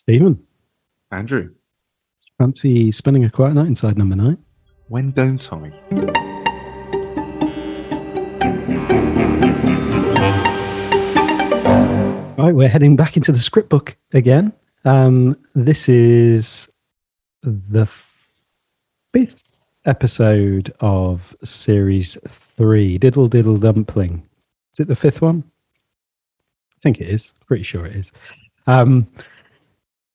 Stephen, Andrew, fancy spending a quiet night inside number 9? when don't I? Right, we're heading back into the script book again. This is the 5th episode of series 3, Diddle, Diddle, Dumpling. Is it the 5th one? I think it is. Pretty sure it is.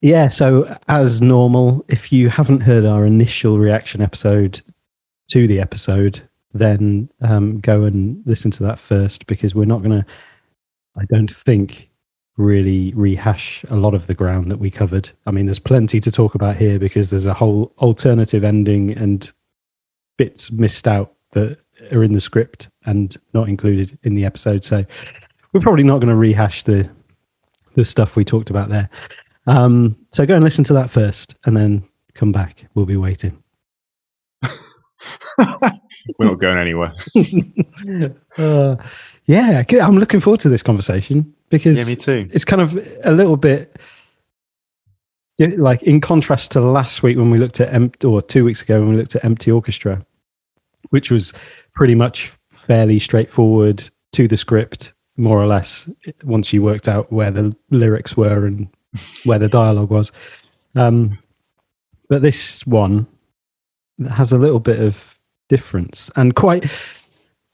Yeah, so as normal, if you haven't heard our initial reaction episode to the episode, then go and listen to that first, because we're not going to, I don't think, really rehash a lot of the ground that we covered. I mean, there's plenty to talk about here because there's a whole alternative ending and bits missed out that are in the script and not included in the episode. So we're probably not going to rehash the stuff we talked about there. So go and listen to that first and then come back. We'll be waiting. We're not going anywhere. Yeah, I'm looking forward to this conversation because me too. It's kind of a little bit like in contrast to last week when we looked at or 2 weeks ago when we looked at Empty Orchestra, which was pretty much fairly straightforward to the script, more or less, once you worked out where the lyrics were and where the dialogue was. But this one has a little bit of difference and quite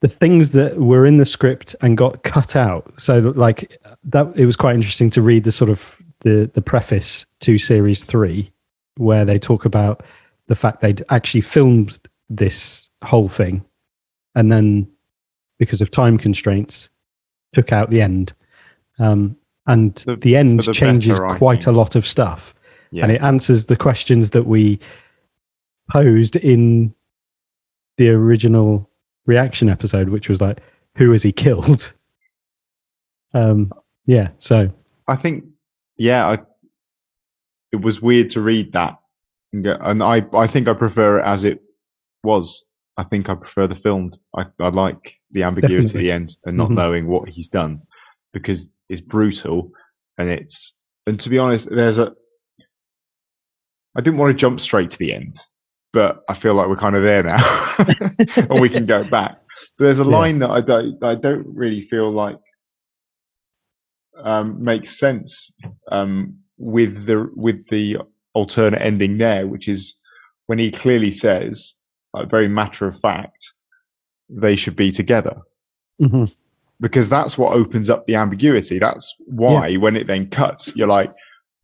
the things that were in the script and got cut out. So like that, it was quite interesting to read the sort of the preface to series 3, where they talk about the fact they'd actually filmed this whole thing and then because of time constraints took out the end. And the end changes quite a lot of stuff. Yeah. And it answers the questions that we posed in the original reaction episode, which was like, who has he killed? So I think, it was weird to read that. And I think I prefer it as it was. I think I prefer the filmed. I like the ambiguity at the end and not knowing what he's done, because it's brutal and to be honest, I didn't want to jump straight to the end, but I feel like we're kind of there now and we can go back. But there's a line that I don't really feel like makes sense with the alternate ending there, which is when he clearly says, like, very matter of fact, they should be together. Mm-hmm. Because that's what opens up the ambiguity. That's why when it then cuts, you're like,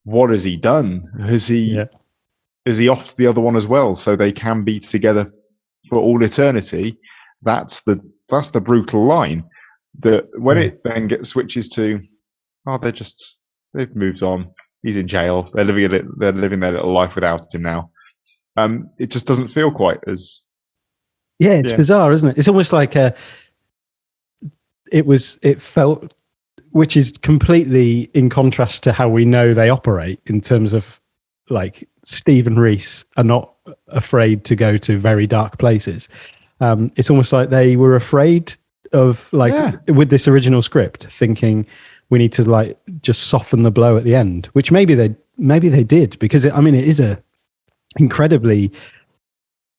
what has he done? Is he off to the other one as well, so they can be together for all eternity? That's the brutal line. That when it then switches to, they've moved on. He's in jail. They're living their little life without him now. It just doesn't feel quite as. Yeah, it's bizarre, isn't it? It's almost like it felt, which is completely in contrast to how we know they operate in terms of, like, Steve and Reese are not afraid to go to very dark places. It's almost like they were afraid of, with this original script, thinking we need to, like, just soften the blow at the end, which maybe they did, because it is a incredibly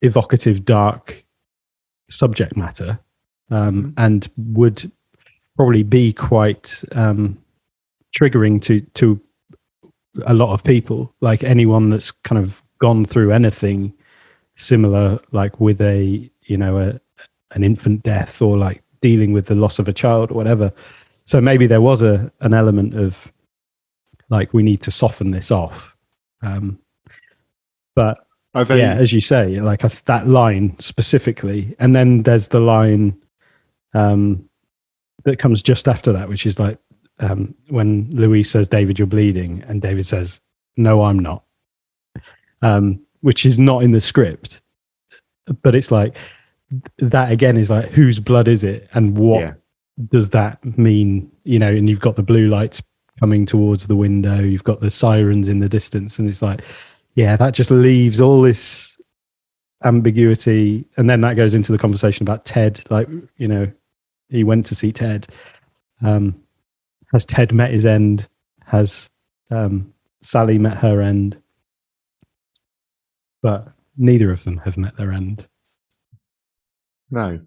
evocative, dark subject matter, and would probably be quite triggering to a lot of people, like anyone that's kind of gone through anything similar, like with an infant death or like dealing with the loss of a child or whatever. So maybe there was an element of, like, we need to soften this off. But as you say, like that line specifically, and then there's the line that comes just after that, which is like when Louise says, "David, you're bleeding," and David says, "No, I'm not," which is not in the script, but it's like that again is like, whose blood is it, and what does that mean? And you've got the blue lights coming towards the window, you've got the sirens in the distance, and it's like, that just leaves all this ambiguity. And then that goes into the conversation about Ted, like, he went to see Ted. Has Ted met his end? Has Sally met her end, but neither of them have met their end. No.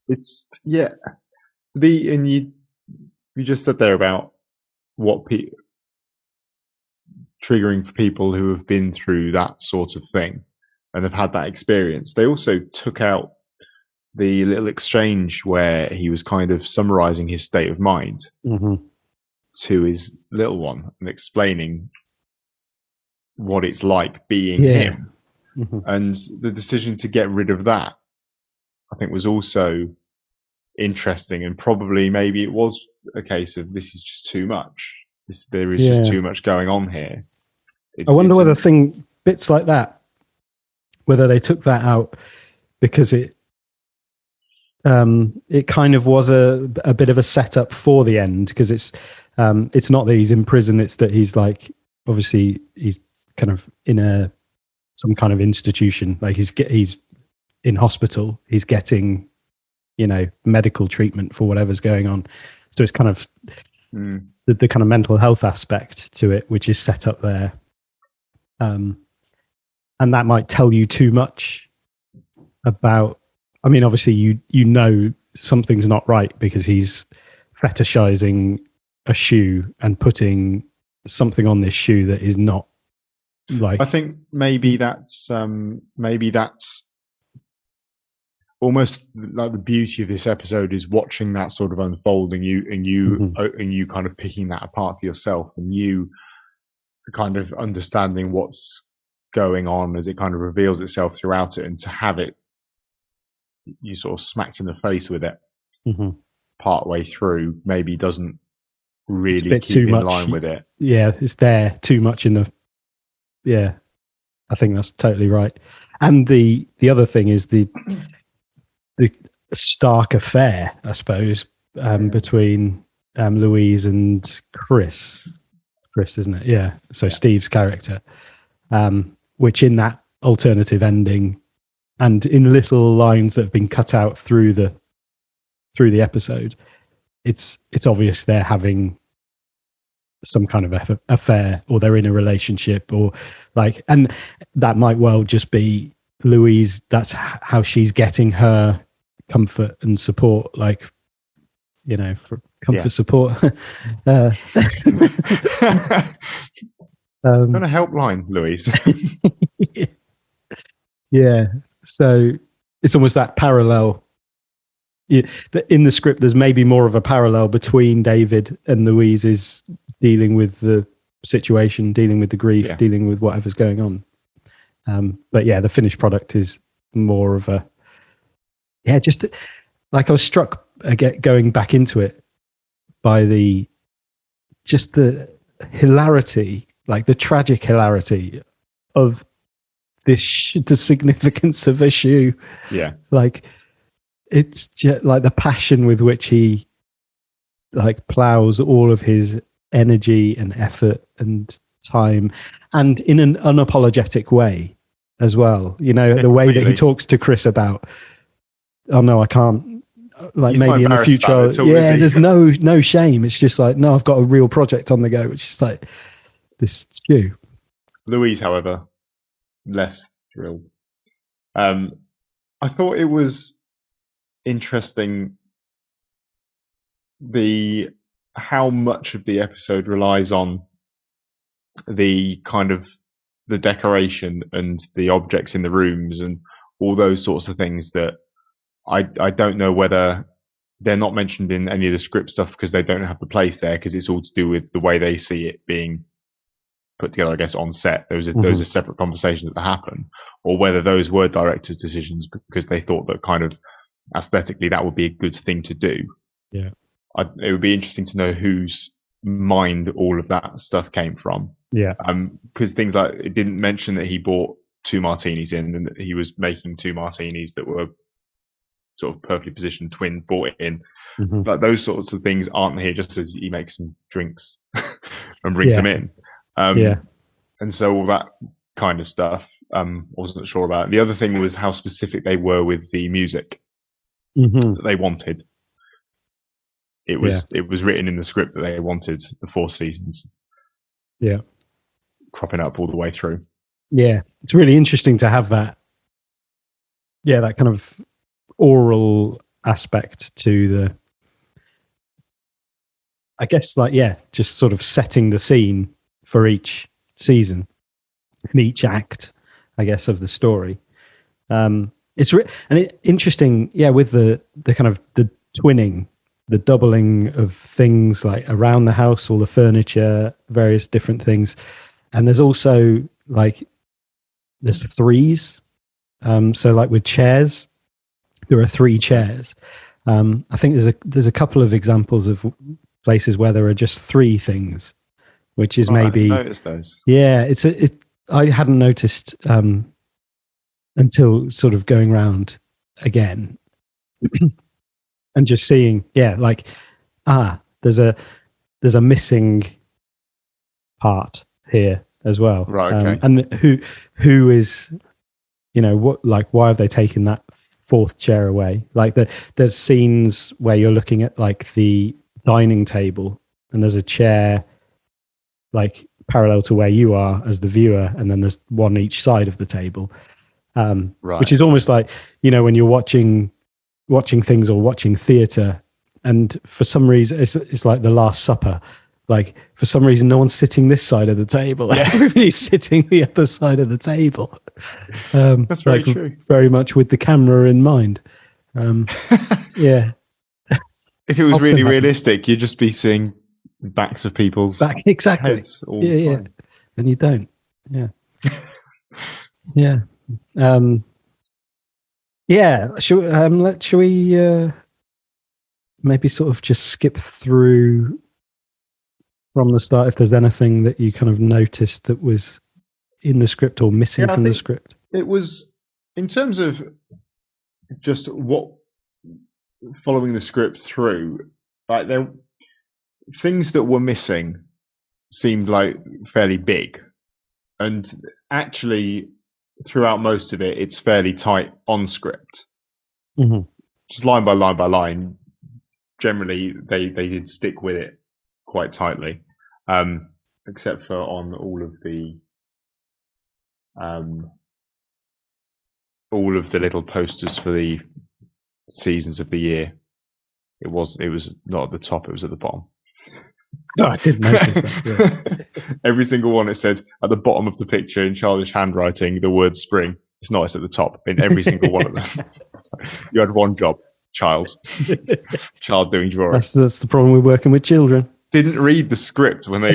It's and you just said there about what triggering for people who have been through that sort of thing and have had that experience. They also took out the little exchange where he was kind of summarizing his state of mind to his little one and explaining what it's like being him. And the decision to get rid of that, I think, was also interesting, and probably maybe it was a case of this is just too much. There is just too much going on here. I wonder whether bits like that, whether they took that out because it kind of was a bit of a setup for the end, because it's not that he's in prison, it's that he's like, obviously he's kind of in some kind of institution, like he's in hospital, he's getting, medical treatment for whatever's going on. So it's kind of the kind of mental health aspect to it, which is set up there. And that might tell you too much about, I mean, obviously you know something's not right because he's fetishizing a shoe and putting something on this shoe that is not like. I think maybe that's almost like the beauty of this episode is watching that sort of unfold, and you kind of picking that apart for yourself, and you kind of understanding what's going on as it kind of reveals itself throughout it, and to have it, you sort of smacked in the face with it part way through, maybe doesn't really keep in line with it. Yeah, it's there too much in the. Yeah, I think that's totally right. And the other thing is the stark affair, I suppose, between Louise and Chris. Chris, isn't it? Yeah. So Steve's character, which in that alternative ending, and in little lines that have been cut out through the episode, it's obvious they're having some kind of affair, or they're in a relationship, or like, and that might well just be Louise. That's how she's getting her comfort and support, like, for comfort support. On a helpline, Louise. Yeah. So it's almost that parallel. In the script, there's maybe more of a parallel between David and Louise is dealing with the situation, dealing with the grief, dealing with whatever's going on. But yeah, the finished product is more of a, just like I was struck again going back into it by the hilarity, like the tragic hilarity of the significance of a shoe. Yeah. Like, it's just like the passion with which he like plows all of his energy and effort and time, and in an unapologetic way as well. The way that he talks to Chris about, oh no, I can't, like, he's maybe in the future. There's no shame. It's just like, no, I've got a real project on the go, which is like this shoe. Louise, however, less thrilled. I thought it was interesting how much of the episode relies on the kind of the decoration and the objects in the rooms and all those sorts of things that I don't know whether they're not mentioned in any of the script stuff because they don't have the place there, because it's all to do with the way they see it being put together, I guess, on set. Those are separate conversations that happen, or whether those were directors' decisions because they thought that kind of aesthetically that would be a good thing to do. Yeah. It would be interesting to know whose mind all of that stuff came from. Yeah. Because things like, it didn't mention that he bought 2 martinis in, and that he was making 2 martinis that were sort of perfectly positioned twins bought it in. Like, those sorts of things aren't here, just as he makes some drinks and brings them in. And so all that kind of stuff, wasn't sure about. The other thing was how specific they were with the music that they wanted. It was written in the script that they wanted the 4 seasons. Yeah. cropping up all the way through. Yeah. It's really interesting to have that. Yeah, that kind of oral aspect to the, I guess, like, yeah, just sort of setting the scene for each season and each act, I guess, of the story. Interesting, yeah, with the kind of the twinning, the doubling of things like around the house, all the furniture, various different things, and there's also like there's threes. So like with chairs, there are three chairs. I think there's a couple of examples of places where there are just three things, which is I maybe hadn't noticed those. Yeah, I hadn't noticed until sort of going round again and just seeing, yeah, like there's a missing part here as well, Right, okay. and who is, what, like, why have they taken that fourth chair away? Like there's scenes where you're looking at like the dining table and there's a chair like parallel to where you are as the viewer, and then there's one each side of the table, Right. which is almost like, when you're watching things or watching theatre, and for some reason it's like The Last Supper. Like for some reason, no one's sitting this side of the table. Yeah. Everybody's sitting the other side of the table. That's very true. Very much with the camera in mind. Yeah. If it was Often really happens. realistic, you'd just be seeing backs of people's Exactly. heads all the time. Yeah. And you don't. Yeah. Yeah. Yeah. Shall we maybe sort of just skip through from the start if there's anything that you kind of noticed that was in the script or missing from the script? It was, in terms of just what following the script through, like there things that were missing seemed like fairly big, and actually throughout most of it it's fairly tight on script. Mm-hmm. Just line by line by line. Generally they did stick with it quite tightly, except for on all of the little posters for the seasons of the year. It was not at the top, it was at the bottom. Oh, I did notice that. Yeah. Every single one, it said at the bottom of the picture in childish handwriting the word spring. It's not, it's at the top in every single one of them. You had one job, child doing drawing. That's the problem with working with children. Didn't read the script when they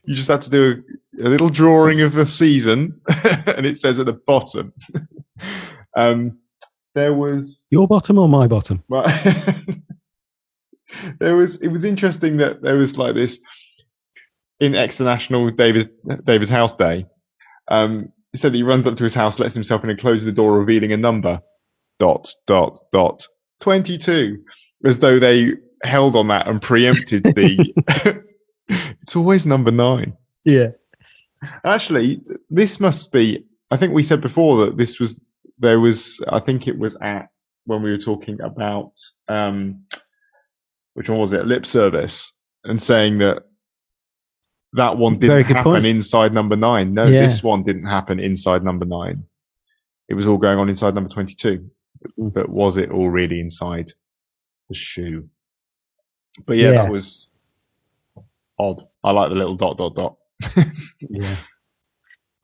you just had to do a little drawing of a season and it says at the bottom. There was your bottom or my bottom? Well, it was interesting that there was like this in Extra National David's house day. He said that he runs up to his house, lets himself in and closes the door, revealing a number, ... 22, as though they held on that and preempted the it's always number 9. Yeah. Actually, this must be, I think we said before that I think it was at when we were talking about which one was it? Lip Service, and saying that one didn't happen inside number 9. No, This one didn't happen inside number 9. It was all going on inside number 22. But was it all really inside the shoe? But yeah, that was odd. I like the little ... Yeah.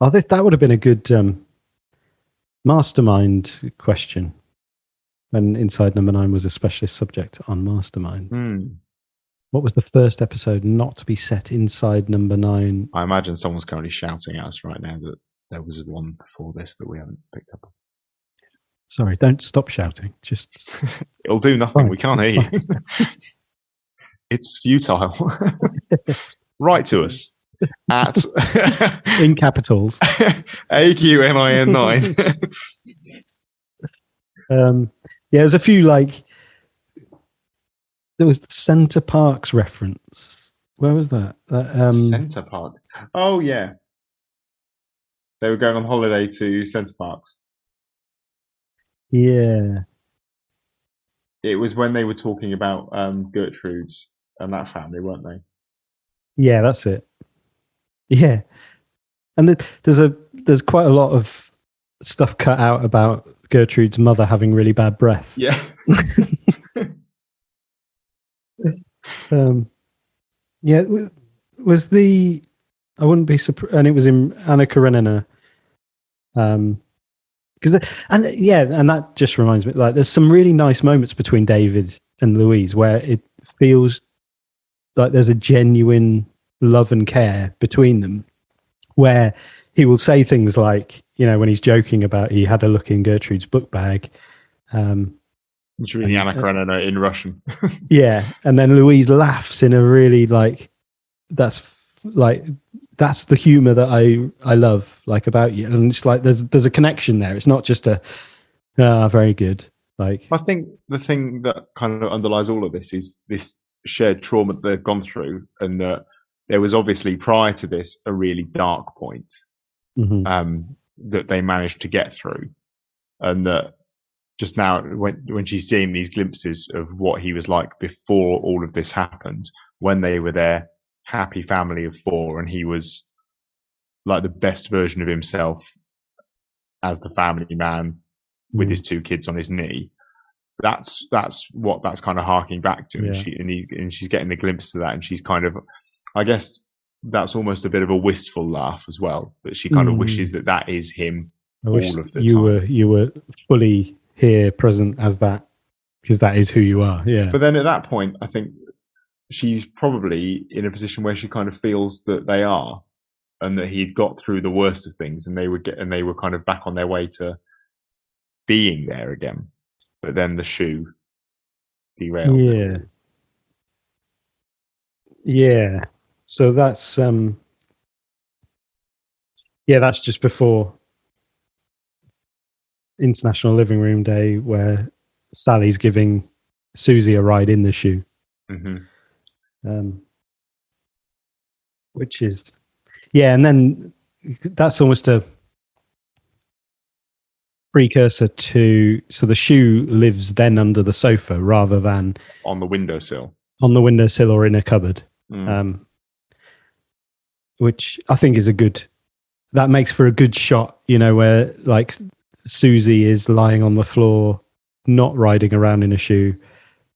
Oh, that would have been a good mastermind question. When Inside Number 9 was a specialist subject on Mastermind. What was the first episode not to be set inside number 9? I imagine someone's currently shouting at us right now that there was one before this that we haven't picked up on. Sorry, don't stop shouting. Just it'll do nothing. We can't hear you. It's futile. Write to us at in capitals AQNIN9. Yeah, there's a few like there was the Center Parks reference. Where was that? Center Park. Oh yeah, they were going on holiday to Center Parks. Yeah, it was when they were talking about Gertrude and that family, weren't they? Yeah, that's it. Yeah, and there's quite a lot of stuff cut out about Gertrude's mother having really bad breath. Yeah. um, yeah, was the I wouldn't be surprised, and it was in Anna Karenina. Because and that just reminds me, like, there's some really nice moments between David and Louise where it feels like there's a genuine love and care between them, where he will say things like, when he's joking about he had a look in Gertrude's book bag. It's reading Anna Karenina in Russian. Yeah, and then Louise laughs in a really that's the humor that I love about you, and it's like there's a connection there. It's not just very good. I think the thing that kind of underlies all of this is this shared trauma that they've gone through, and that there was obviously prior to this a really dark point that they managed to get through, and that just now when she's seeing these glimpses of what he was like before all of this happened, when they were their happy family of 4 and he was like the best version of himself as the family man with his 2 kids on his knee, that's what that's kind of harking back to. And she's getting a glimpse of that, and she's kind of, I guess that's almost a bit of a wistful laugh as well, that she kind of wishes that is him all of the time. You were fully here, present as that, because that is who you are. Yeah. But then at that point, I think she's probably in a position where she kind of feels that they are, and that he'd got through the worst of things, and they were kind of back on their way to being there again. But then the shoe derails it. Yeah. So that's that's just before International Living Room Day, where Sally's giving Susie a ride in the shoe. Which is, and then that's almost a precursor to, so the shoe lives then under the sofa rather than on the windowsill or in a cupboard, which I think is that makes for a good shot, where like Susie is lying on the floor, not riding around in a shoe,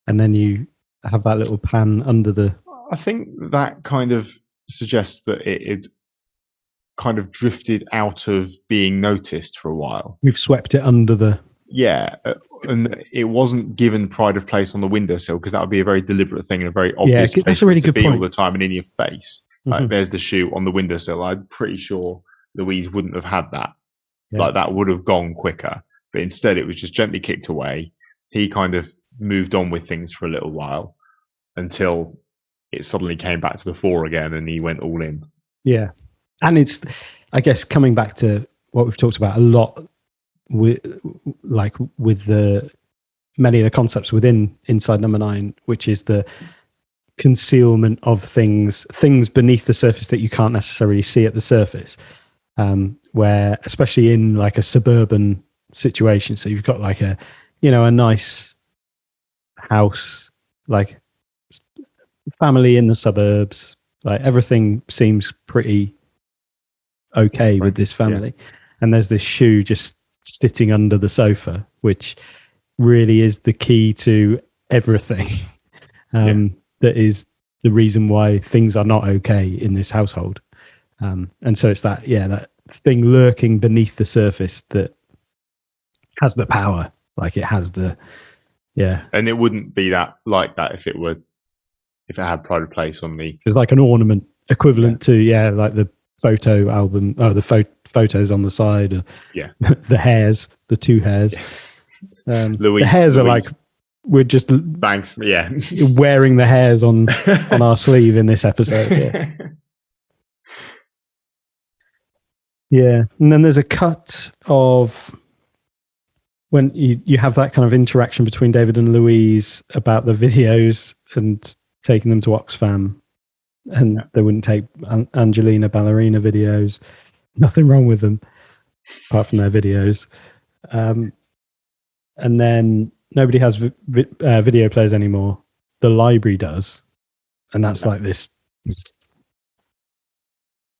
and then you have that little pan under the... I think that kind of suggests that it kind of drifted out of being noticed for a while. We've swept it under the... Yeah, and it wasn't given pride of place on the windowsill, because that would be a very deliberate thing and a very obvious place that's a really good to be point. all the time and in your face. Like, there's the shoe on the windowsill. I'm pretty sure Louise wouldn't have had that. Yeah. Like, that would have gone quicker. But instead, it was just gently kicked away. He kind of moved on with things for a little while until it suddenly came back to the fore again, and he went all in. Yeah. And it's, I guess, coming back to what we've talked about a lot with the many of the concepts within Inside Number 9, which is the concealment of things beneath the surface that you can't necessarily see at the surface, where especially in like a suburban situation, so you've got like a nice house, like family in the suburbs, like everything seems pretty okay with this family, and there's this shoe just sitting under the sofa, which really is the key to everything. That is the reason why things are not okay in this household. And so it's that thing lurking beneath the surface that has the power, like it has the, And it wouldn't be that if it had pride of place on the... It's like an ornament equivalent to, like the photo album, the photos on the side, the hairs, the 2 hairs. The hairs are like, we're just thanks, wearing the hairs on our sleeve in this episode. And then there's a cut of when you have that kind of interaction between David and Louise about the videos and taking them to Oxfam, and they wouldn't take Angelina Ballerina videos. Nothing wrong with them apart from their videos. And then nobody has video players anymore. The library does, and that's like this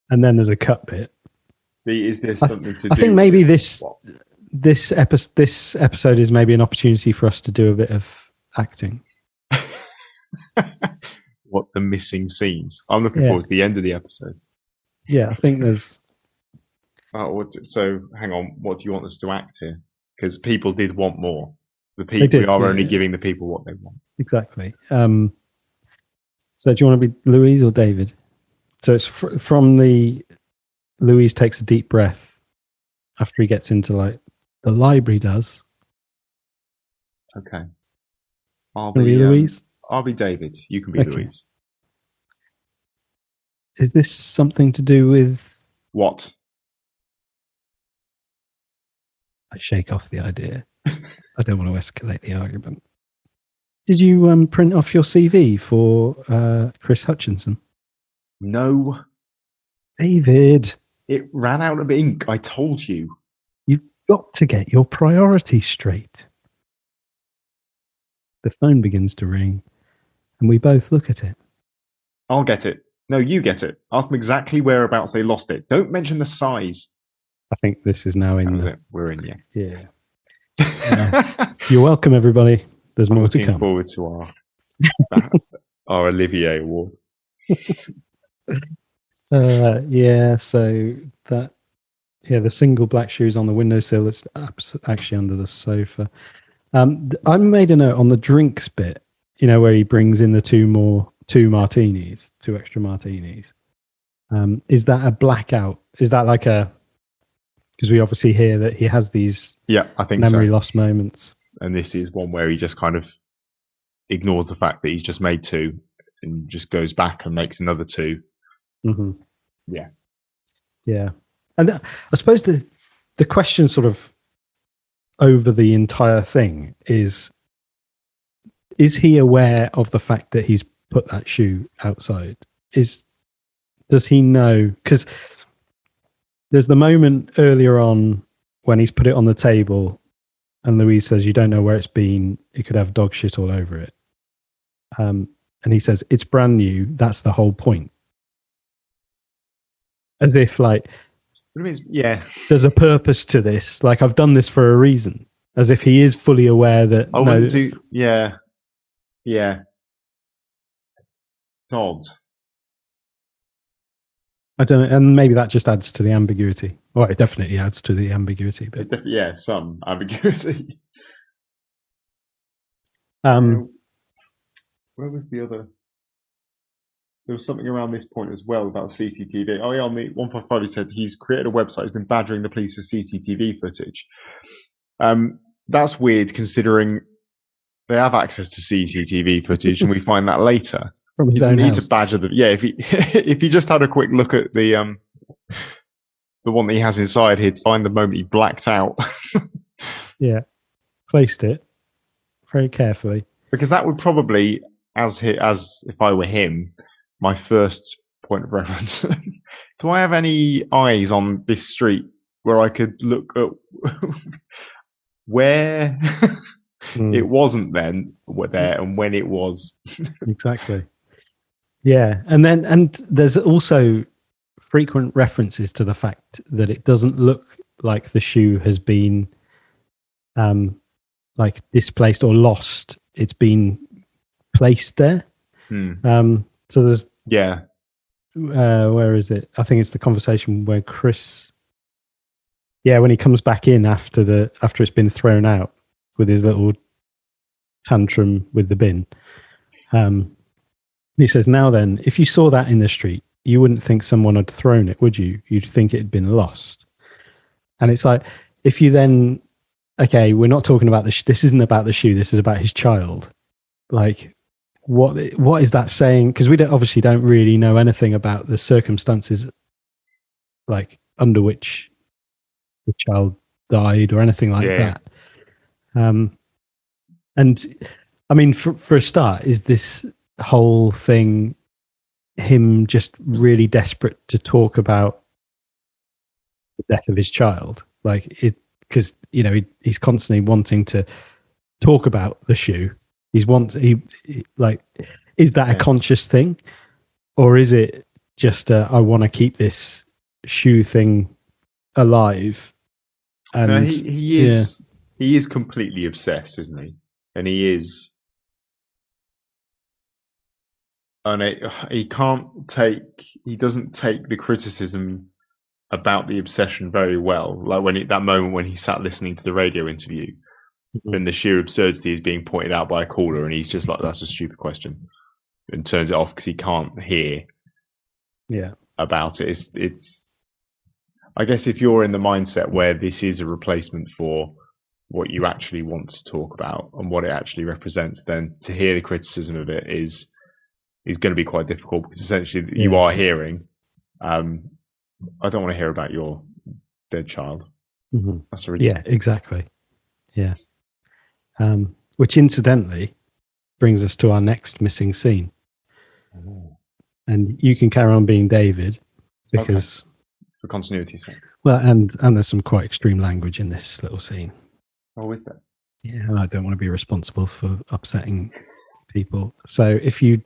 and then there's a cut bit. Is there something to do? I think maybe with this episode is maybe an opportunity for us to do a bit of acting. what the missing scenes? I'm looking forward to the end of the episode. Yeah, I think there's. So hang on, what do you want us to act here? Because people did want more. We are only giving the people what they want. Exactly. So do you want to be Louise or David? So it's from the Louise takes a deep breath after he gets into like the library does. Okay. I'll be Louise. I'll be David. You can be Louise. Is this something to do with what? I shake off the idea. I don't want to escalate the argument. Did you print off your CV for Chris Hutchinson? No. David. It ran out of ink, I told you. You've got to get your priorities straight. The phone begins to ring, and we both look at it. I'll get it. No, you get it. Ask them exactly whereabouts they lost it. Don't mention the size. I think this is now in. That was it. We're in, yeah. You're welcome, everybody. There's more to come. Looking forward to our Olivier Award. So that, the single black shoes on the windowsill. It's actually under the sofa. I made a note on the drinks bit, where he brings in the two extra martinis. Is that a blackout? Is that like because we obviously hear that he has these I think memory loss moments. And this is one where he just kind of ignores the fact that he's just made two and just goes back and makes another two. Mm-hmm. Yeah. Yeah. And I suppose the question sort of over the entire thing is he aware of the fact that he's put that shoe outside? Does he know? Because there's the moment earlier on when he's put it on the table and Louise says, you don't know where it's been. It could have dog shit all over it. And he says, it's brand new. That's the whole point. As if there's a purpose to this. Like, I've done this for a reason. As if he is fully aware that. Yeah. It's odd. I don't know. And maybe that just adds to the ambiguity. Well, it definitely adds to the ambiguity. But some ambiguity. Where was the other? There was something around this point as well about CCTV. Oh, yeah, on the 155, he said he's created a website. He's been badgering the police for CCTV footage. That's weird considering they have access to CCTV footage, and we find that later. From his own house. To badger them. Yeah, if he just had a quick look at the one that he has inside, he'd find the moment he blacked out. Yeah, placed it very carefully because that would probably, as if I were him, my first point of reference. Do I have any eyes on this street where I could look at where it wasn't then there and when it was? Exactly. Yeah, and there's also frequent references to the fact that it doesn't look like the shoe has been like displaced or lost. It's been placed there. So there's where is it? I think it's the conversation where Chris, when he comes back in after it's been thrown out with his little tantrum with the bin. He says, now then, if you saw that in the street, you wouldn't think someone had thrown it, would you? You'd think it had been lost. And it's like, if you then, okay, we're not talking about this isn't about the shoe, this is about his child. Like, what is that saying? Because we obviously don't really know anything about the circumstances like under which the child died or anything like that. And I mean, for a start, is this whole thing him just really desperate to talk about the death of his child? Like it, because he's constantly wanting to talk about the shoe. Is that a conscious thing, or is it just I want to keep this shoe thing alive. And no, he is completely obsessed, isn't he? And he is, and he doesn't take the criticism about the obsession very well. Like that moment when he sat listening to the radio interview, when the sheer absurdity is being pointed out by a caller, and he's just like, "That's a stupid question," and turns it off because he can't hear. Yeah, about it. It's. I guess if you're in the mindset where this is a replacement for what you actually want to talk about and what it actually represents, then to hear the criticism of it is going to be quite difficult, because essentially you are hearing. I don't want to hear about your dead child. Mm-hmm. That's really exactly. Yeah. Which incidentally brings us to our next missing scene. Oh. And you can carry on being David, because for continuity's sake. Well, and there's some quite extreme language in this little scene. Oh, is there? Yeah, I don't want to be responsible for upsetting people. So if you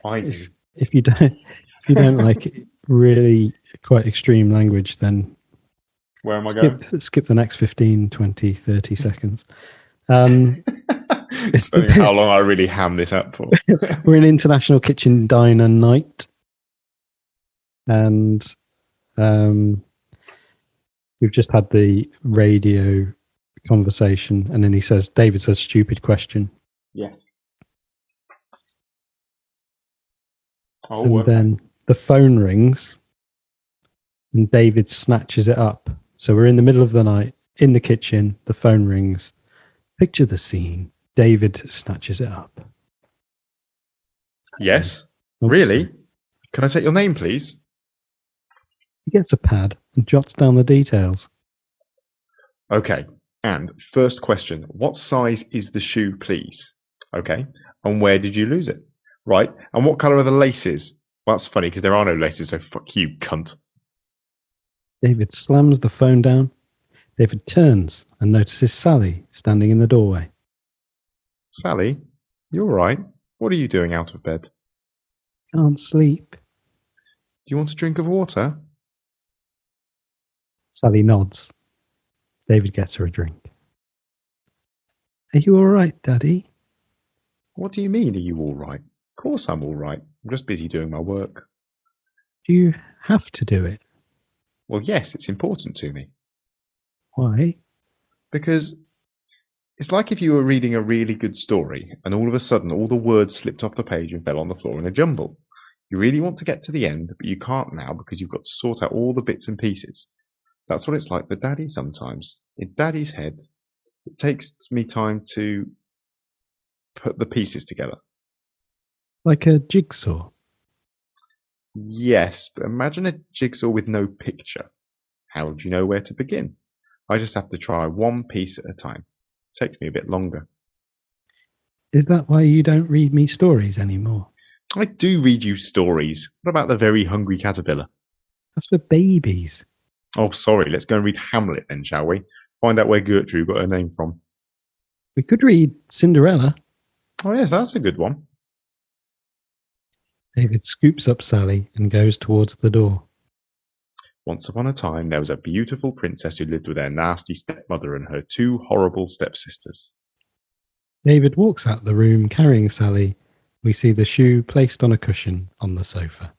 don't like really quite extreme language, then where am I going? Skip the next 15, 20, 30 seconds. It's how long I really ham this up for. We're in International Kitchen Diner night, and we've just had the radio conversation, and then David says, "Stupid question." Yes. And then the phone rings, and David snatches it up. So we're in the middle of the night in the kitchen. The phone rings. Picture the scene. David snatches it up. Yes. Really? Can I take your name, please? He gets a pad and jots down the details. Okay. And first question, what size is the shoe, please? Okay. And where did you lose it? Right. And what colour are the laces? Well, that's funny because there are no laces, so fuck you, cunt. David slams the phone down. David turns and notices Sally standing in the doorway. Sally, you all right? What are you doing out of bed? Can't sleep. Do you want a drink of water? Sally nods. David gets her a drink. Are you all right, Daddy? What do you mean, are you all right? Of course I'm all right. I'm just busy doing my work. Do you have to do it? Well, yes, it's important to me. Why? Because it's like if you were reading a really good story and all of a sudden all the words slipped off the page and fell on the floor in a jumble. You really want to get to the end, but you can't now because you've got to sort out all the bits and pieces. That's what it's like for Daddy sometimes. In Daddy's head, it takes me time to put the pieces together. Like a jigsaw? Yes, but imagine a jigsaw with no picture. How do you know where to begin? I just have to try one piece at a time. It takes me a bit longer. Is that why you don't read me stories anymore? I do read you stories. What about The Very Hungry Caterpillar? That's for babies. Oh, sorry. Let's go and read Hamlet then, shall we? Find out where Gertrude got her name from. We could read Cinderella. Oh, yes, that's a good one. David scoops up Sally and goes towards the door. Once upon a time, there was a beautiful princess who lived with her nasty stepmother and her two horrible stepsisters. David walks out the room carrying Sally. We see the shoe placed on a cushion on the sofa.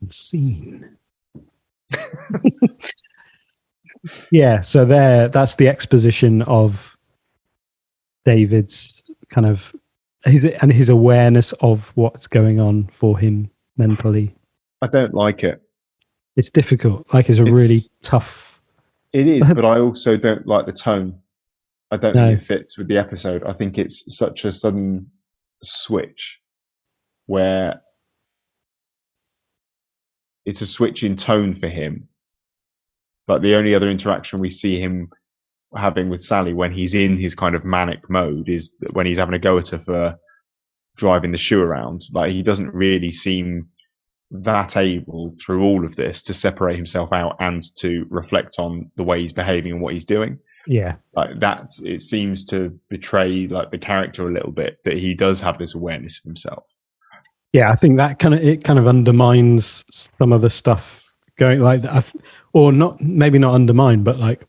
And scene. Yeah, so that's the exposition of David's kind of his awareness of what's going on for him mentally. I don't like it. It's difficult. It's really tough. It is, but I also don't like the tone. I don't think it fits with the episode. I think it's such a sudden switch where it's a switch in tone for him. Like the only other interaction we see him having with Sally when he's in his kind of manic mode is when he's having a go at her for driving the shoe around. Like he doesn't really seem that able through all of this to separate himself out and to reflect on the way he's behaving and what he's doing. Yeah. Like that, it seems to betray like the character a little bit that he does have this awareness of himself. Yeah, I think that kind of undermines some of the stuff going like that, or not, maybe not undermine, but like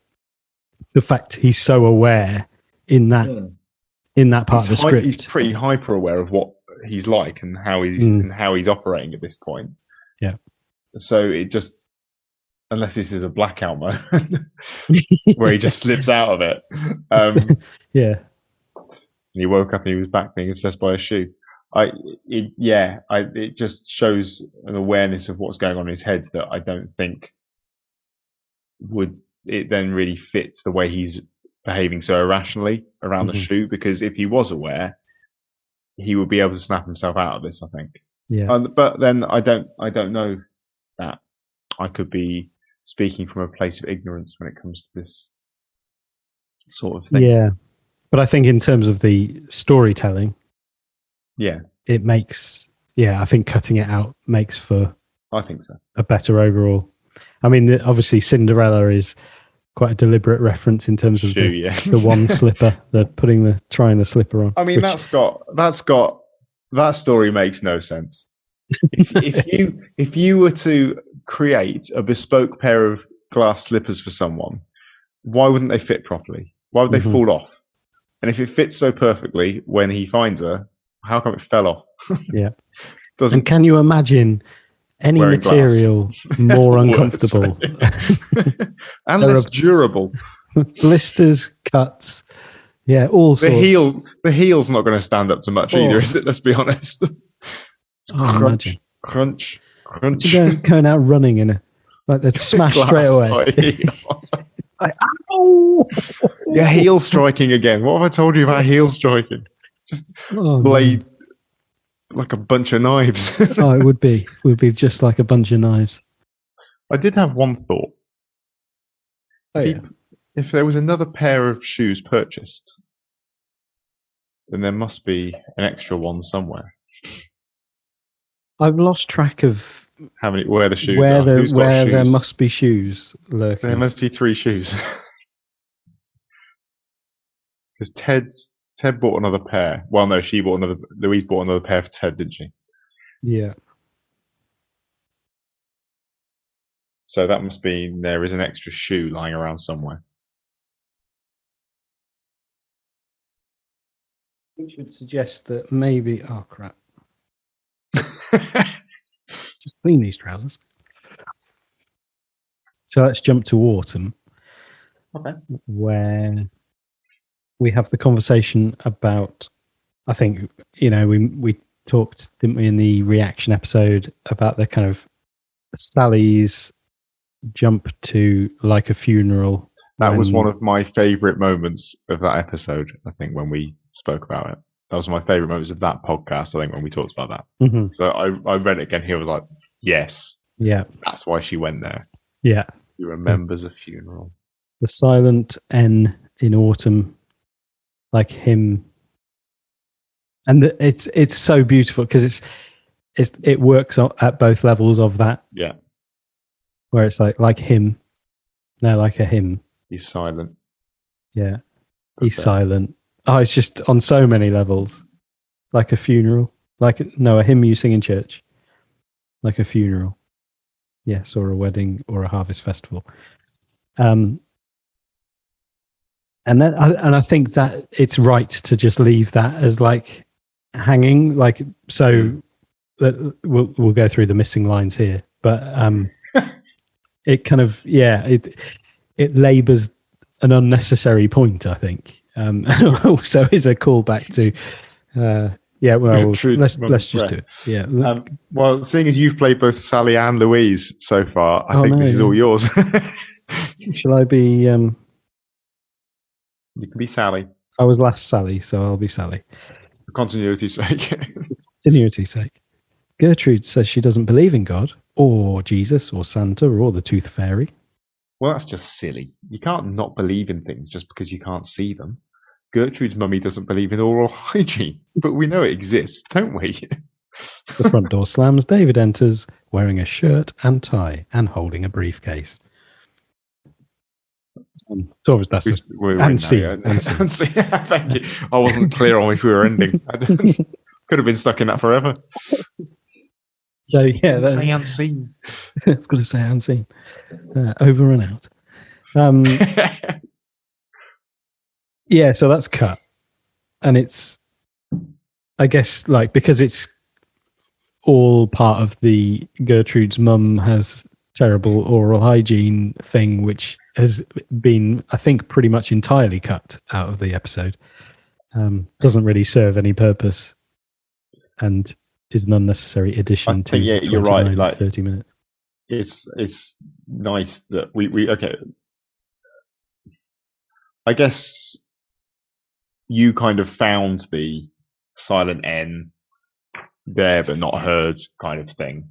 the fact he's so aware in that part of the script. He's pretty hyper aware of what he's like and how he's operating at this point. Yeah. So it just, unless this is a blackout moment where he just slips out of it. Yeah. And he woke up and he was back being obsessed by a shoe. It just shows an awareness of what's going on in his head that I don't think it then really fits the way he's behaving so irrationally around the shoe, because if he was aware, he would be able to snap himself out of this, I think. Yeah. But then I don't know that. I could be speaking from a place of ignorance when it comes to this sort of thing. Yeah. But I think in terms of the storytelling, it makes, I think cutting it out makes for, I think so, a better overall. I mean, obviously Cinderella is quite a deliberate reference in terms of the one slipper, trying the slipper on. I mean, that story makes no sense. If you were to create a bespoke pair of glass slippers for someone, why wouldn't they fit properly? Why would they fall off? And if it fits so perfectly when he finds her, how come it fell off? Yeah. And can you imagine any material more uncomfortable and less durable? Blisters, cuts, all sorts. The heel's not going to stand up to much either, is it? Let's be honest. Crunch. Going out running in they'd smash straight away. Like, ow! Yeah, heel striking again. What have I told you about heel striking? Just blades like a bunch of knives. It would be just like a bunch of knives. I did have one thought. If there was another pair of shoes purchased, then there must be an extra one somewhere. I've lost track of where the shoes are. Where there must be shoes lurking. There must be 3 shoes. Because Ted bought another pair. Well, no, Louise bought another pair for Ted, didn't she? Yeah. So that must mean there is an extra shoe lying around somewhere. Which would suggest that maybe... Oh, crap. Just clean these trousers. So let's jump to autumn. Okay. Where we have the conversation about, I think, we talked, didn't we, in the reaction episode about the kind of Sally's jump to like a funeral. That was one of my favourite moments of that episode, I think, when we spoke about it. That was my favourite moments of that podcast, I think, when we talked about that. Mm-hmm. So I read it again here, I was like, yes. Yeah. That's why she went there. Yeah. She remembers a funeral. The silent N in autumn, like him. And it's so beautiful because it works at both levels of that. Yeah. Where it's like him. No, like a hymn. He's silent. Yeah. He's silent. Oh, it's just on so many levels. Like a funeral. A hymn you sing in church. Like a funeral. Yes, or a wedding or a harvest festival. And I think that it's right to just leave that as like hanging, like, so that we'll go through the missing lines here, but it kind of, it labors an unnecessary point, I think. And also is a callback to, let's just do it. Yeah. Well, seeing as you've played both Sally and Louise so far, I think this is all yours. Shall I be? You can be Sally. I was last Sally, so I'll be Sally. For continuity's sake. Continuity's sake. Gertrude says she doesn't believe in God, or Jesus, or Santa, or the Tooth Fairy. Well, that's just silly. You can't not believe in things just because you can't see them. Gertrude's mummy doesn't believe in oral hygiene, but we know it exists, don't we? The front door slams. David enters, wearing a shirt and tie and holding a briefcase. It's always that's and see. Thank you. I wasn't clear on if we were ending. Could have been stuck in that forever. So yeah, say unseen. I've got to say unseen. Over and out. Yeah, so that's cut, and it's, I guess, like, because it's all part of the Gertrude's mum has terrible oral hygiene thing, which has been, I think, pretty much entirely cut out of the episode. Doesn't really serve any purpose, and is an unnecessary addition to you're right. Like 30 minutes. It's nice that we okay. I guess you kind of found the silent N there but not heard kind of thing,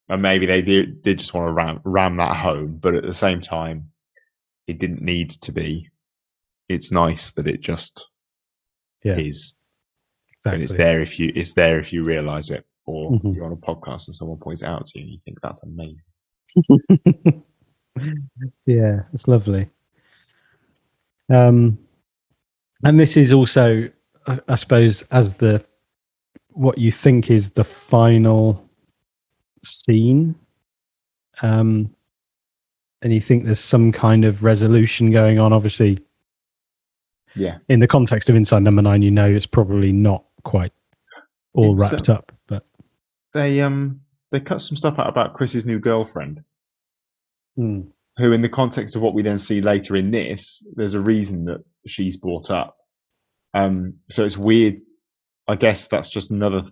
and maybe they did just want to ram that home, but at the same time it didn't need to be. It's nice that it just is. Exactly. And it's there if you realize it, or you're on a podcast and someone points it out to you and you think that's amazing. Yeah, it's lovely. And this is also, I suppose, as what you think is the final scene, and you think there's some kind of resolution going on. Obviously, in the context of Inside Number 9, you know it's probably not quite all wrapped up, but they cut some stuff out about Chris's new girlfriend, who, in the context of what we then see later in this, there's a reason that she's brought up. So it's weird. I guess that's just another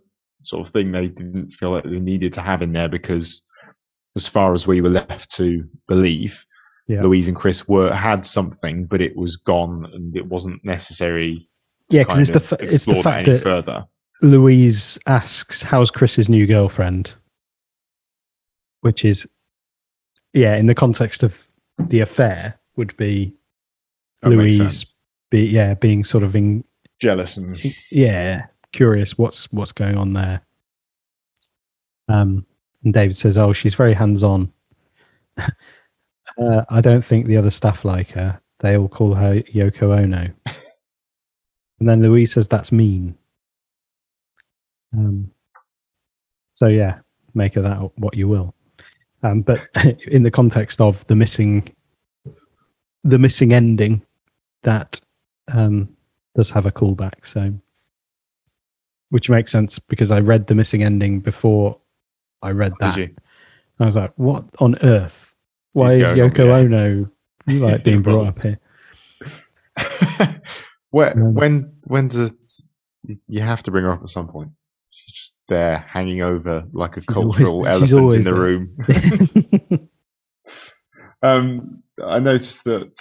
sort of thing they didn't feel like they needed to have in there, because as far as we were left to believe, Louise and Chris had something, but it was gone and it wasn't necessary to because it's the fact that further. Louise asks, how's Chris's new girlfriend? Which is, in the context of the affair, would be that Louise being sort of jealous and curious what's going on there. And David says, "Oh, she's very hands-on. I don't think the other staff like her. They all call her Yoko Ono." And then Louise says, "That's mean." So make of that what you will. But in the context of the missing ending, that does have a callback. So, which makes sense because I read the missing ending before I read that. I was like, "What on earth? Why is Yoko Ono being brought up here?" When does you have to bring her up at some point? She's just there, hanging over like a cultural elephant in the room. I noticed that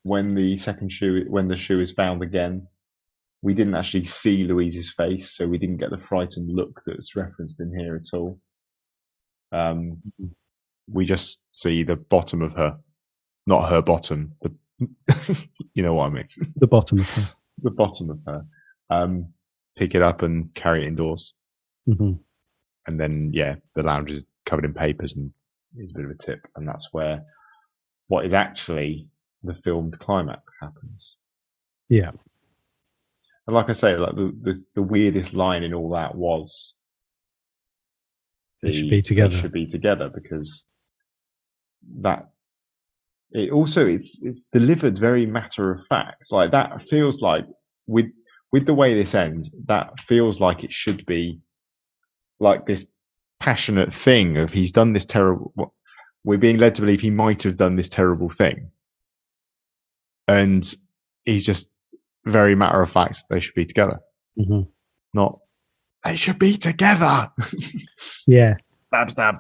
when the shoe is found again, we didn't actually see Louise's face, so we didn't get the frightened look that's referenced in here at all. We just see the bottom of her, not her bottom. You know what I mean? The bottom of her. The bottom of her. Pick it up and carry it indoors. Mm-hmm. And then, the lounge is covered in papers and is a bit of a tip. And that's where what is actually the filmed climax happens. Yeah. And like I say, like the weirdest line in all that was they should be together. They should be together, because that it's delivered very matter of fact. Like that feels like with the way this ends, that feels like it should be like this passionate thing of he's done this terrible. We're being led to believe he might have done this terrible thing, and he's just very matter of fact. They should be together, not they should be together. Yeah, stab.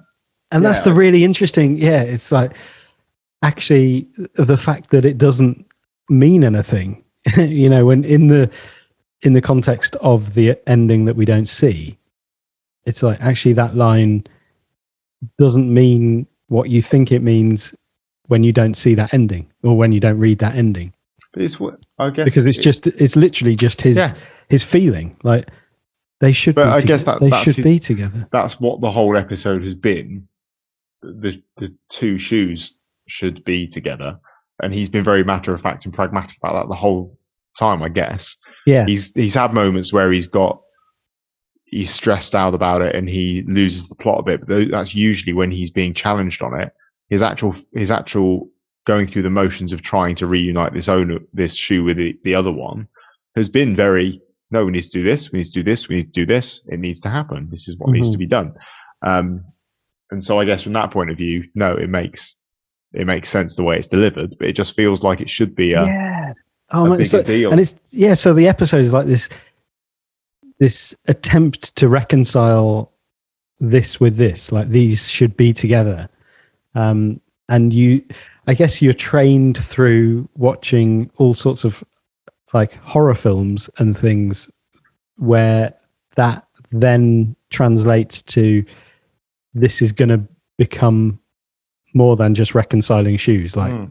And that's the really interesting. Yeah, it's like actually the fact that it doesn't mean anything. When in the context of the ending that we don't see, it's like actually that line doesn't mean what you think it means when you don't see that ending or when you don't read that ending. But it's what I guess because it's literally just his feeling. Like they should. But I guess they should be together. That's what the whole episode has been. The two shoes should be together, and he's been very matter of fact and pragmatic about that the whole time. I guess. Yeah. He's had moments where he's he's stressed out about it and he loses the plot a bit. But that's usually when he's being challenged on it. His actual going through the motions of trying to reunite this shoe with the other one has been very, no, we need to do this, we need to do this, we need to do this, it needs to happen, this is what needs to be done. And so I guess from that point of view, no, it makes sense the way it's delivered, but it just feels like it should be a bigger deal. And so the episode is like this attempt to reconcile this with this, like these should be together. And I guess you're trained through watching all sorts of like horror films and things where that then translates to this is going to become more than just reconciling shoes. Like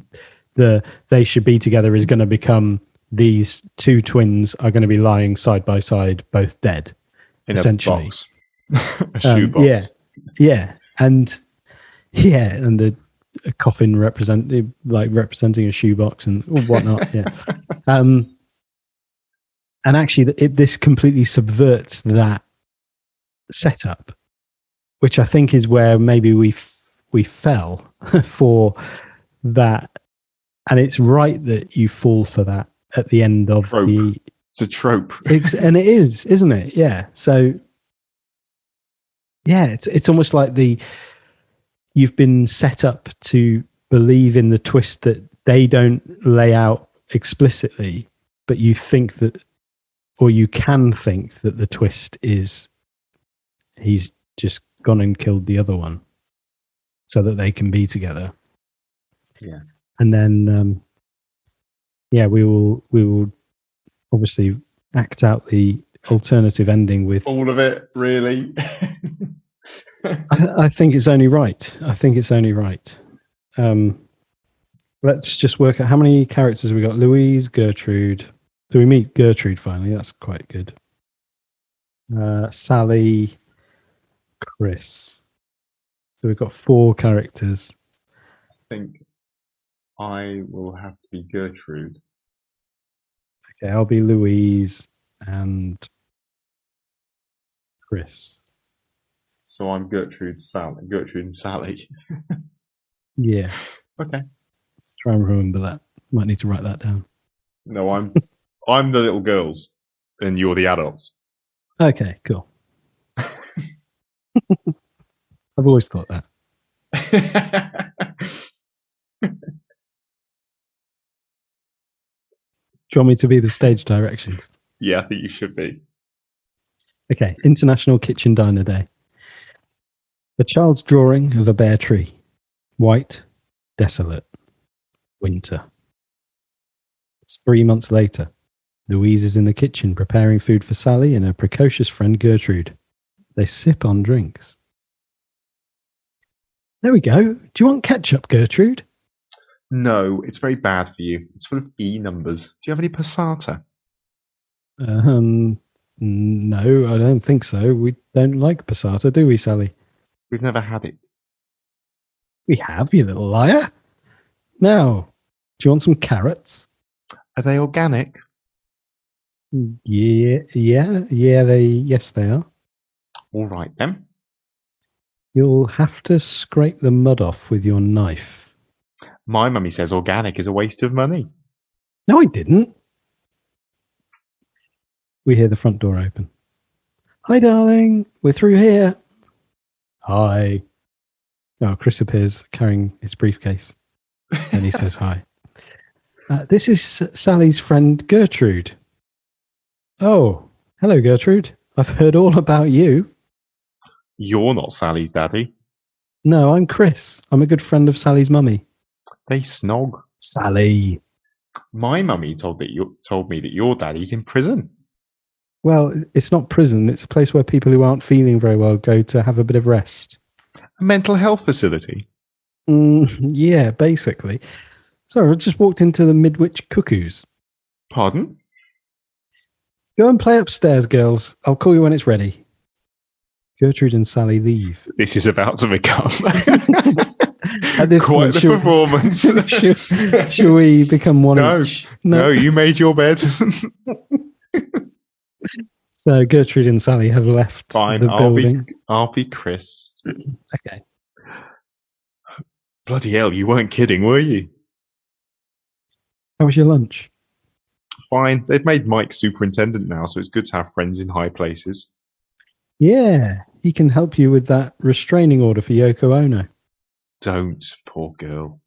they should be together is going to become these two twins are going to be lying side by side, both dead, in essentially. A box. A shoe box. And the coffin representing a shoebox and whatnot. And actually, this completely subverts that setup, which I think is where maybe we fell for that. And it's right that you fall for that at the end of It's a trope. And it is, isn't it? Yeah. So, yeah, it's almost like you've been set up to believe in the twist that they don't lay out explicitly, but you think that, or you can think that the twist is he's just gone and killed the other one so that they can be together. Yeah. And then, we will obviously act out the alternative ending with all of it, really. I think it's only right. Let's just work out how many characters we got. Louise, Gertrude. So we meet Gertrude finally. That's quite good. Sally, Chris. So we've got 4 characters. I think I will have to be Gertrude. Okay, I'll be Louise and Chris. So I'm Gertrude and Sally. Yeah. Okay. Try and remember that. Might need to write that down. No, I'm the little girls and you're the adults. Okay, cool. I've always thought that. Do you want me to be the stage directions? Yeah, I think you should be. Okay, International Kitchen Diner Day. A child's drawing of a bare tree. White, desolate, winter. It's 3 months later. Louise is in the kitchen preparing food for Sally and her precocious friend Gertrude. They sip on drinks. There we go. Do you want ketchup, Gertrude? No, it's very bad for you. It's full of E numbers. Do you have any passata? No, I don't think so. We don't like passata, do we, Sally? We've never had it. We have, you little liar. Now, do you want some carrots? Are they organic? Yes, they are. All right, then. You'll have to scrape the mud off with your knife. My mummy says organic is a waste of money. No, I didn't. We hear the front door open. Hi, darling. We're through here. Hi. Oh, Chris appears carrying his briefcase. And he says hi. This is Sally's friend, Gertrude. Oh, hello, Gertrude. I've heard all about you. You're not Sally's daddy. No, I'm Chris. I'm a good friend of Sally's mummy. They snog. Sally. My mummy told me that your daddy's in prison. Well, it's not prison. It's a place where people who aren't feeling very well go to have a bit of rest. A mental health facility? Yeah, basically. Sorry, I just walked into the Midwich Cuckoos. Pardon? Go and play upstairs, girls. I'll call you when it's ready. Gertrude and Sally leave. This is about to become At this quite point, the performance. Shall we become one each? No, you made your bed. So Gertrude and Sally have left Fine, the building. I'll be Chris. Okay. Bloody hell, you weren't kidding, were you? How was your lunch? Fine. They've made Mike superintendent now, so it's good to have friends in high places. Yeah, he can help you with that restraining order for Yoko Ono. Don't, poor girl.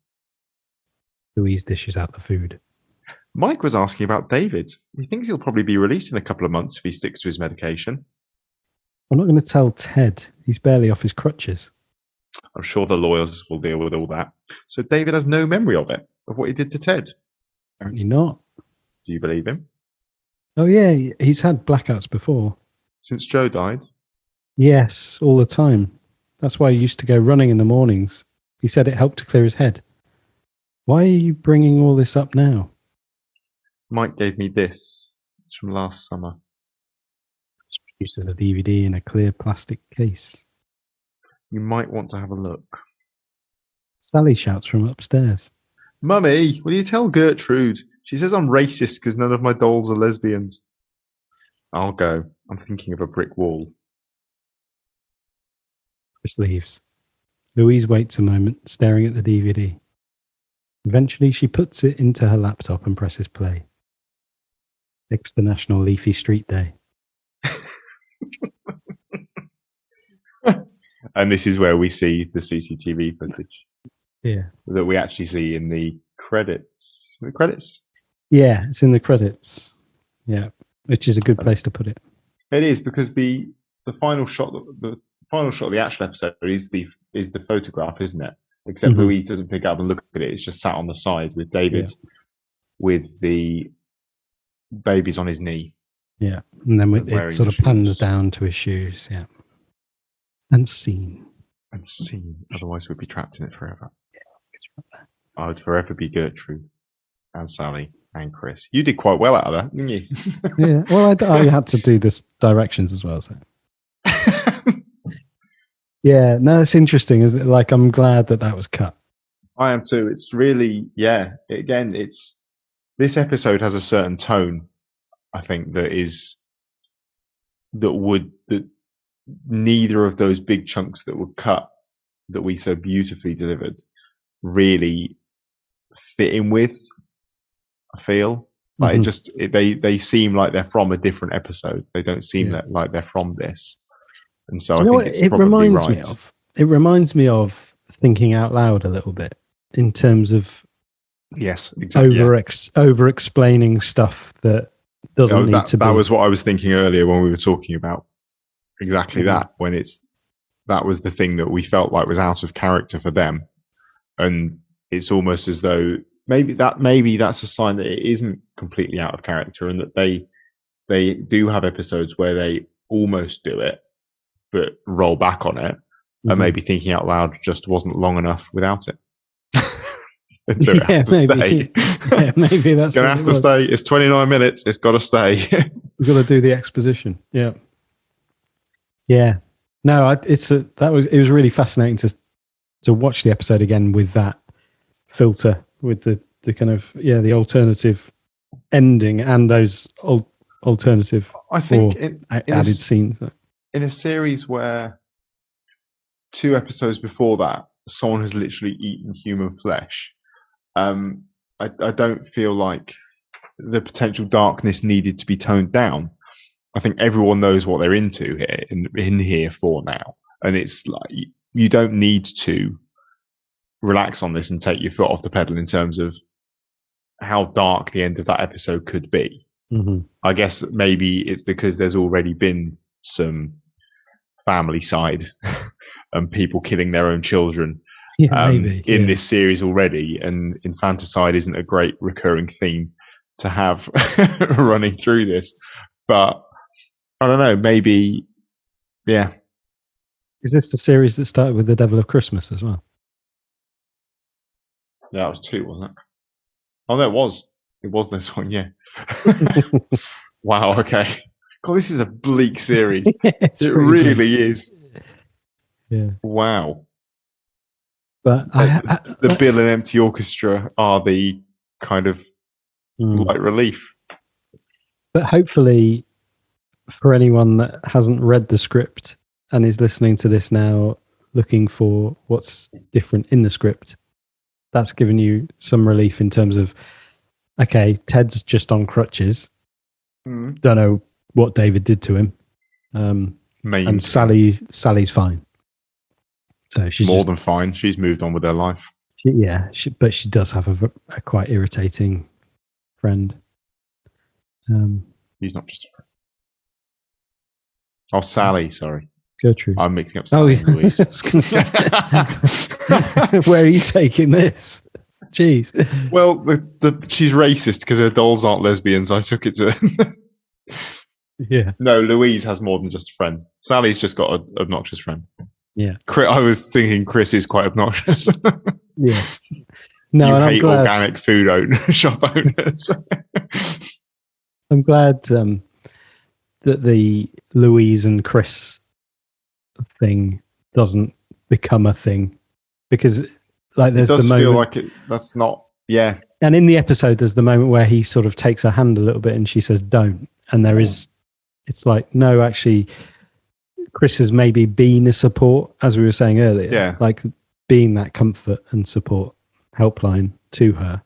Louise dishes out the food. Mike was asking about David. He thinks he'll probably be released in a couple of months if he sticks to his medication. I'm not going to tell Ted. He's barely off his crutches. I'm sure the lawyers will deal with all that. So David has no memory of it, of what he did to Ted. Apparently not. Do you believe him? Oh, yeah, he's had blackouts before. Since Joe died? Yes, all the time. That's why he used to go running in the mornings. He said it helped to clear his head. Why are you bringing all this up now? Mike gave me this. It's from last summer. It's produced as a DVD in a clear plastic case. You might want to have a look. Sally shouts from upstairs. Mummy, will you tell Gertrude? She says I'm racist because none of my dolls are lesbians. I'll go. I'm thinking of a brick wall. Chris leaves. Louise waits a moment, staring at the DVD. Eventually, she puts it into her laptop and presses play. It's the National Leafy Street Day. And this is where we see the CCTV footage. Yeah. That we actually see in the credits. The credits? Yeah, it's in the credits. Yeah, which is a good place to put it. It is, because the final shot, the final shot of the actual episode is the photograph, isn't it? Except Louise doesn't pick it up and look at it. It's just sat on the side with David with the babies on his knee. Yeah, and then it sort of pans down to his shoes. Yeah, and scene. And scene. Otherwise, we'd be trapped in it forever. Yeah, I would forever be Gertrude and Sally and Chris. You did quite well out of that, didn't you? Yeah. Well, I had to do this directions as well. So. Yeah, no, it's interesting. Is it like I'm glad that was cut. I am too. It's really, yeah. Again, this episode has a certain tone. I think that neither of those big chunks that were cut that we so beautifully delivered really fit in with. I feel like they seem like they're from a different episode. They don't seem like they're from this. And so I think it's probably right. It reminds me of Thinking Out Loud a little bit in terms of over explaining stuff that doesn't need to be. That was what I was thinking earlier when we were talking about exactly that. When that was the thing that we felt like was out of character for them, and it's almost as though maybe that's a sign that it isn't completely out of character, and that they do have episodes where they almost do it but roll back on it, and maybe Thinking Out Loud just wasn't long enough without it. So it has to stay. Yeah, maybe that's going to have to stay. It's 29 minutes. It's got to stay. We've got to do the exposition. Yeah. Yeah. No, it was really fascinating to watch the episode again with that filter, with the kind of the alternative ending and those alternative added scenes. In a series where 2 episodes before that, someone has literally eaten human flesh, I don't feel like the potential darkness needed to be toned down. I think everyone knows what they're into here, in here for now. And it's like, you don't need to relax on this and take your foot off the pedal in terms of how dark the end of that episode could be. I guess maybe it's because there's already been some family side and people killing their own children in this series already, and infanticide isn't a great recurring theme to have running through this. But I don't know, maybe, yeah. Is this the series that started with The Devil of Christmas as well? Yeah, it was 2, wasn't it? Oh, no, it was. It was this one, yeah. Wow, okay. God, this is a bleak series. It really is. Yeah. Wow. But the Bill and Empty Orchestra are the kind of light relief. But hopefully for anyone that hasn't read the script and is listening to this now, looking for what's different in the script, that's given you some relief in terms of, okay, Ted's just on crutches. Don't know what David did to him. And Sally's fine. So she's more than fine. She's moved on with her life. But she does have a quite irritating friend. He's not just a friend. Oh, Sally, sorry. Gertrude. I'm mixing up Sally and Louise. Where are you taking this? Jeez. Well, she's racist because her dolls aren't lesbians. I took it to... Yeah. No, Louise has more than just a friend. Sally's just got an obnoxious friend. Yeah. I was thinking Chris is quite obnoxious. Yeah. No, you and hate organic food shop owners. I'm glad that the Louise and Chris thing doesn't become a thing, because like there's the moment. Feel like that's not. Yeah. And in the episode, there's the moment where he sort of takes her hand a little bit, and she says, "Don't." And there is. It's like, no, actually, Chris has maybe been a support, as we were saying earlier. Yeah. Like being that comfort and support helpline to her.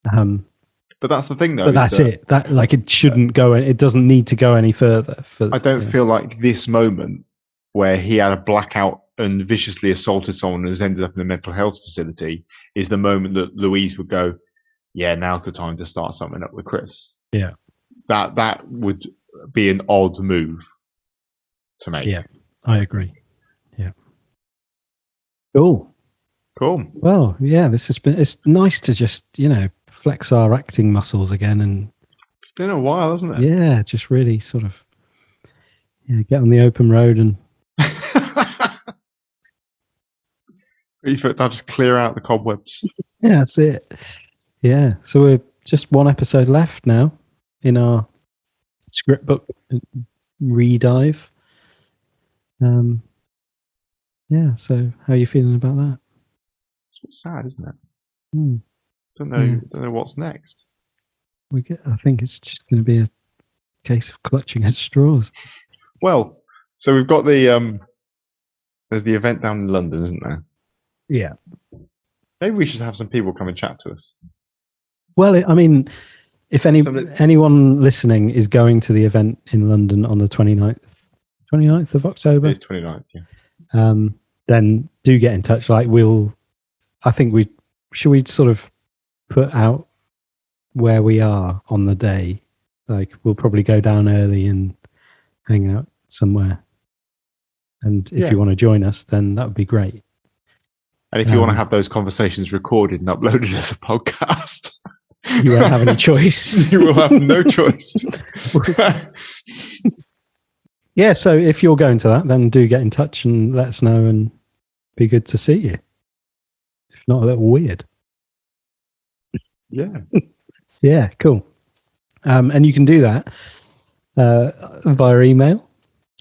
But that's the thing, though. But that's it. That like it shouldn't go. It doesn't need to go any further. I don't feel like this moment where he had a blackout and viciously assaulted someone and has ended up in a mental health facility is the moment that Louise would go, "Yeah, now's the time to start something up with Chris." Yeah. That would be an odd move to make. Yeah, I agree. Yeah. Cool. Well, yeah, it's nice to just, flex our acting muscles again. And it's been a while, hasn't it? Yeah, just really sort of get on the open road and I'll just clear out the cobwebs. Yeah, that's it. Yeah. So we're just one episode left now in our script book re-dive. Yeah, so how are you feeling about that? It's sad, isn't it? Don't know what's next. I think it's just going to be a case of clutching at straws. Well, so we've got there's the event down in London, isn't there? Yeah. Maybe we should have some people come and chat to us. Well, I mean, if anyone listening is going to the event in London on the 29th of October. It's 29th, yeah. Then do get in touch. Like should we sort of put out where we are on the day? Like we'll probably go down early and hang out somewhere. And if you want to join us, then that would be great. And if you want to have those conversations recorded and uploaded as a podcast, you won't have any choice. You will have no choice. Yeah, so if you're going to that, then do get in touch and let us know, and be good to see you. If not a little weird. Yeah. Yeah, cool. And you can do that via email,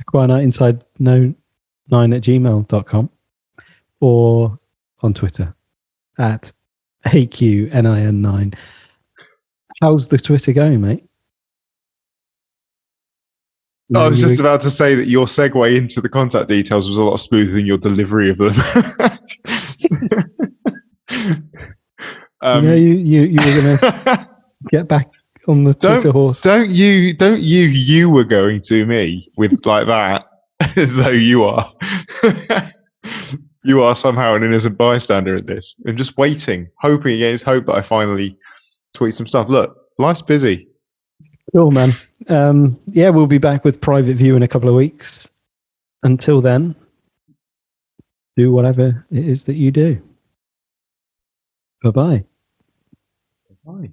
acquirenightinside9@gmail.com, or on Twitter at AQNIN9. How's the Twitter going, mate? I was just about to say that your segue into the contact details was a lot smoother than your delivery of them. You were going to get back on the Twitter horse. Don't you were going to me with like that as though you are. You are somehow an innocent bystander in this. I'm just waiting, hoping against hope that I finally tweet some stuff. Look, life's busy. Cool, man. We'll be back with Private View in a couple of weeks. Until then, do whatever it is that you do. Bye-bye. Bye.